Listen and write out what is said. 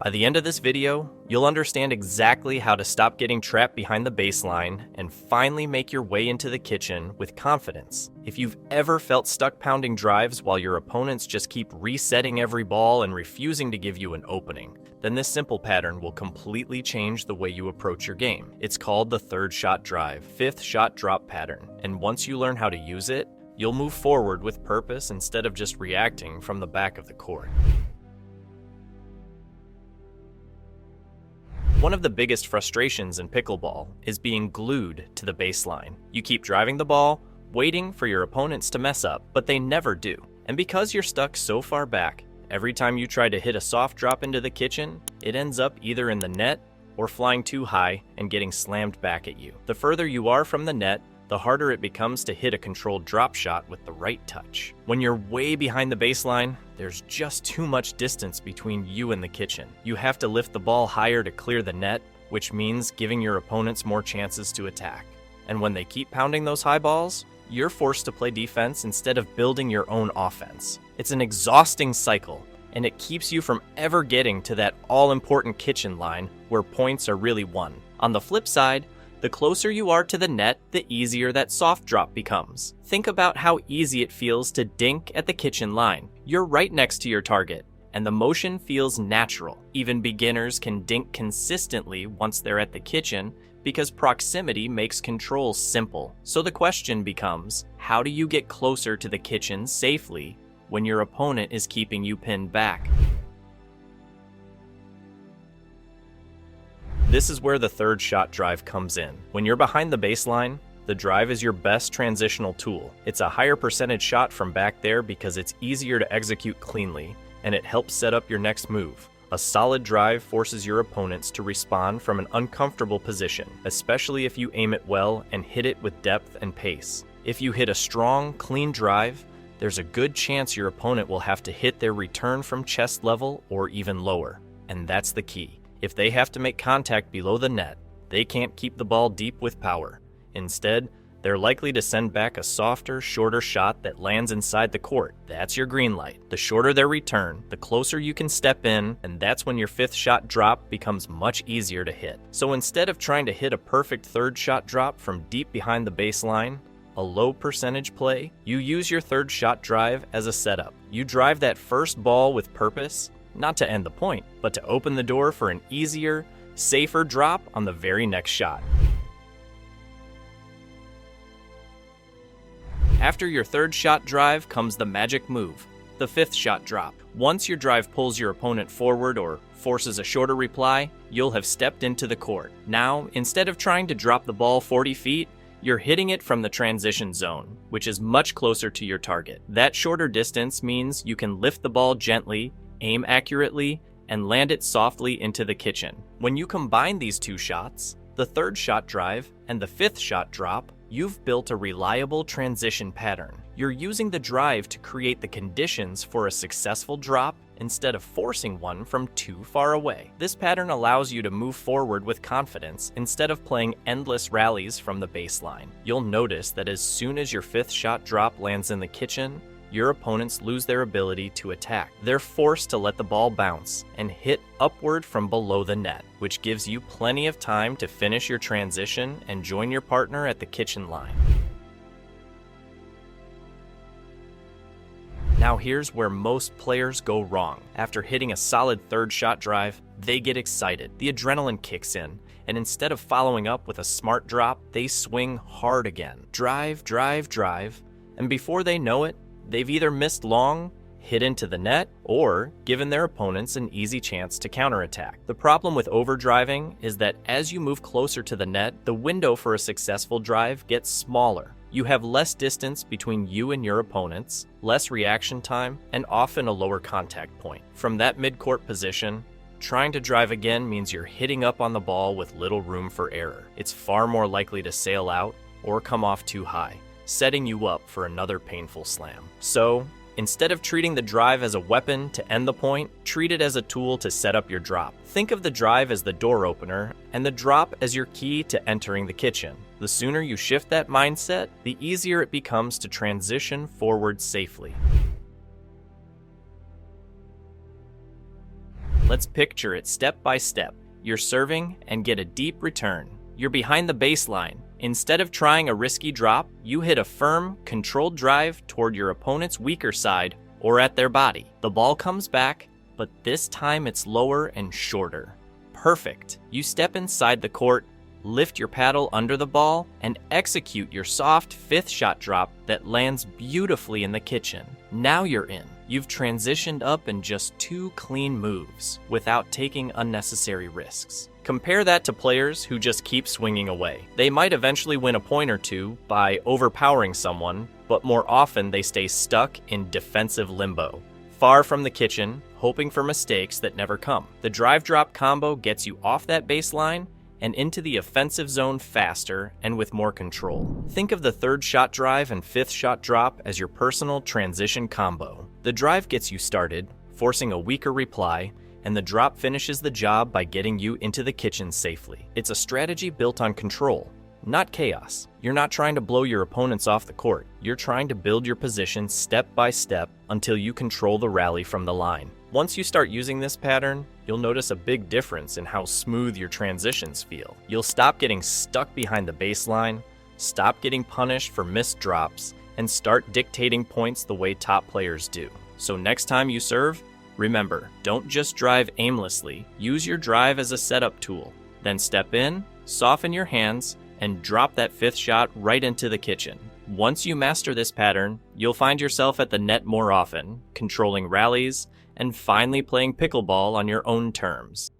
By the end of this video, you'll understand exactly how to stop getting trapped behind the baseline and finally make your way into the kitchen with confidence. If you've ever felt stuck pounding drives while your opponents just keep resetting every ball and refusing to give you an opening, then this simple pattern will completely change the way you approach your game. It's called the third shot drive, fifth shot drop pattern, and once you learn how to use it, you'll move forward with purpose instead of just reacting from the back of the court. One of the biggest frustrations in pickleball is being glued to the baseline. You keep driving the ball, waiting for your opponents to mess up, but they never do. And because you're stuck so far back, every time you try to hit a soft drop into the kitchen, it ends up either in the net or flying too high and getting slammed back at you. The further you are from the net, the harder it becomes to hit a controlled drop shot with the right touch. When you're way behind the baseline, there's just too much distance between you and the kitchen. You have to lift the ball higher to clear the net, which means giving your opponents more chances to attack. And when they keep pounding those high balls, you're forced to play defense instead of building your own offense. It's an exhausting cycle, and it keeps you from ever getting to that all-important kitchen line where points are really won. On the flip side, the closer you are to the net, the easier that soft drop becomes. Think about how easy it feels to dink at the kitchen line. You're right next to your target, and the motion feels natural. Even beginners can dink consistently once they're at the kitchen because proximity makes control simple. So the question becomes, how do you get closer to the kitchen safely when your opponent is keeping you pinned back? This is where the third shot drive comes in. When you're behind the baseline, the drive is your best transitional tool. It's a higher percentage shot from back there because it's easier to execute cleanly, and it helps set up your next move. A solid drive forces your opponents to respond from an uncomfortable position, especially if you aim it well and hit it with depth and pace. If you hit a strong, clean drive, there's a good chance your opponent will have to hit their return from chest level or even lower, and that's the key. If they have to make contact below the net, they can't keep the ball deep with power. Instead, they're likely to send back a softer, shorter shot that lands inside the court. That's your green light. The shorter their return, the closer you can step in, and that's when your fifth shot drop becomes much easier to hit. So instead of trying to hit a perfect third shot drop from deep behind the baseline, a low percentage play, you use your third shot drive as a setup. You drive that first ball with purpose, not to end the point, but to open the door for an easier, safer drop on the very next shot. After your third shot drive comes the magic move, the fifth shot drop. Once your drive pulls your opponent forward or forces a shorter reply, you'll have stepped into the court. Now, instead of trying to drop the ball 40 feet, you're hitting it from the transition zone, which is much closer to your target. That shorter distance means you can lift the ball gently, aim accurately, and land it softly into the kitchen. When you combine these two shots, the third shot drive and the fifth shot drop, you've built a reliable transition pattern. You're using the drive to create the conditions for a successful drop instead of forcing one from too far away. This pattern allows you to move forward with confidence instead of playing endless rallies from the baseline. You'll notice that as soon as your fifth shot drop lands in the kitchen, your opponents lose their ability to attack. They're forced to let the ball bounce and hit upward from below the net, which gives you plenty of time to finish your transition and join your partner at the kitchen line. Now here's where most players go wrong. After hitting a solid third shot drive, they get excited. The adrenaline kicks in, and instead of following up with a smart drop, they swing hard again. Drive, drive, drive, and before they know it, they've either missed long, hit into the net, or given their opponents an easy chance to counterattack. The problem with overdriving is that as you move closer to the net, the window for a successful drive gets smaller. You have less distance between you and your opponents, less reaction time, and often a lower contact point. From that mid-court position, trying to drive again means you're hitting up on the ball with little room for error. It's far more likely to sail out or come off too high, setting you up for another painful slam. So, instead of treating the drive as a weapon to end the point, treat it as a tool to set up your drop. Think of the drive as the door opener and the drop as your key to entering the kitchen. The sooner you shift that mindset, the easier it becomes to transition forward safely. Let's picture it step by step. You're serving and get a deep return. You're behind the baseline. Instead of trying a risky drop, you hit a firm, controlled drive toward your opponent's weaker side or at their body. The ball comes back, but this time it's lower and shorter. Perfect. You step inside the court, lift your paddle under the ball, and execute your soft fifth shot drop that lands beautifully in the kitchen. Now you're in. You've transitioned up in just 2 clean moves without taking unnecessary risks. Compare that to players who just keep swinging away. They might eventually win a point or two by overpowering someone, but more often they stay stuck in defensive limbo, far from the kitchen, hoping for mistakes that never come. The drive-drop combo gets you off that baseline and into the offensive zone faster and with more control. Think of the third shot drive and fifth shot drop as your personal transition combo. The drive gets you started, forcing a weaker reply, and the drop finishes the job by getting you into the kitchen safely. It's a strategy built on control, not chaos. You're not trying to blow your opponents off the court. You're trying to build your position step by step until you control the rally from the line. Once you start using this pattern, you'll notice a big difference in how smooth your transitions feel. You'll stop getting stuck behind the baseline, stop getting punished for missed drops, and start dictating points the way top players do. So next time you serve, remember, don't just drive aimlessly. Use your drive as a setup tool. Then step in, soften your hands, and drop that fifth shot right into the kitchen. Once you master this pattern, you'll find yourself at the net more often, controlling rallies, and finally playing pickleball on your own terms.